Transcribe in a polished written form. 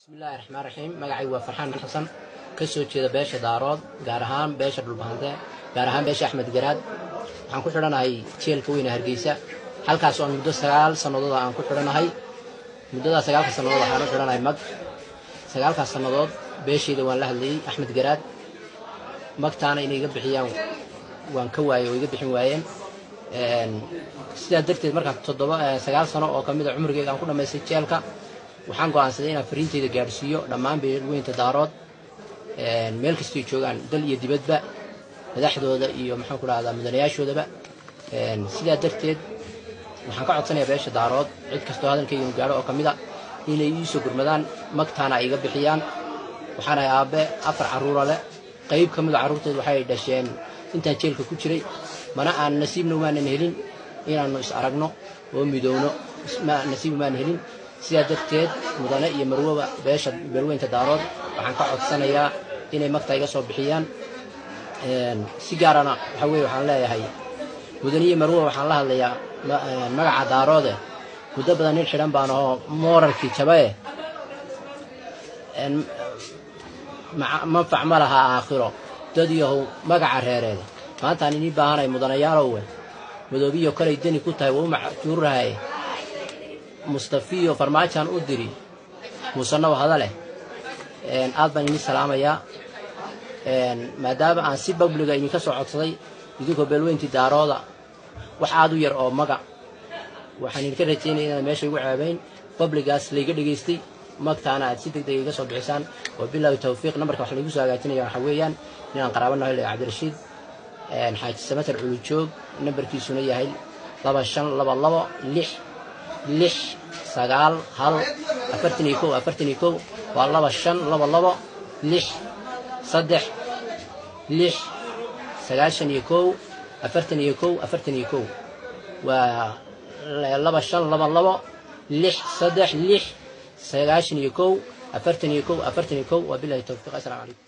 بسم الله الرحمن الرحيم مقعي وفرحان بن حسن كسو جيدا بيشا دارود gaar ahaan beesha dhulbaante gaar ahaan beesha Axmed Garaad waxaan ku xidhanahay jeelka weyn Hargeysa halkaas oo muddo 9 sanadood aan ku xidhanahay muddada 9 sanadood waxaan u xidhanahay mag 9 sanadood beesheeda waan la hadlayay Axmed Garaad magtaana inay iga bixiyaan waan ka waayay oo iga bixin waayeen sidaa darteed marka 9 sano oo kamid ah umrigeyga aan ku dhameystay jeelka waxaan go'aansaday inaan fariinteyda gaarsiiyo dhammaan beelweynta daarood meel kasta ay joogaan dal iyo dibadba madaxdooda iyo maxaan ku raahdaa mudanayaashoodaba sidaa darteed waxaan ka codsanayaa beesha daarood cid kastoo hadalkayga gaaro oo kamid ah inay ii soo gurmadaan magtaana ay iga bixiyaan waxaan ahay aabe 4 carruur leh qayb kamid ah carruurteed waxay dhasheen intaan jeelka ku jiray mana aan nasiibna umaanan helin inaanu is aragno oo midowno nasiib umaanan helin sidaa darteed mudane iyo marwaba beesha beelweynta daarood waxaan ka codsanayaa inay magta iga soo bixiyaan si gaarana waxa weeye waxaan leeyahay mudane iyo marwaba waxaan la hadlayaa magaca daaroode muddo badan nin xidhan baan oo mooralkii jabaye manfac ma laha aakhiro dad yahow magaca reereeda maanta aan inii baahanahay mudanayaalowe madoobiyo kalay dani ku tahay waa u macjuurahay mustafiyo farmaajan u diri muusana wada leh aad baan idin salaamayaa maadaama aan si public ah idinka soo codsaday idinkoo beelweyntii daarooda wax aad u yar oo maga waxaan idinka rajaynayaa inaad meesha igu caabayn publicaas layga dhageystay magtaana aad si degdeg iga soo bixisaan wabilaahi tawfiiq nambarka wax lagu soo hagaajinaya waxa weeyaan inaan qaraabanahay ilaa Cabdirashiid xaaji samatar culujoog nambarkiisuna yahay 2522 sagaal hal 41 waa 2522 3 41 waa 2522 3 وبالله التوفيق. السلام عليكم.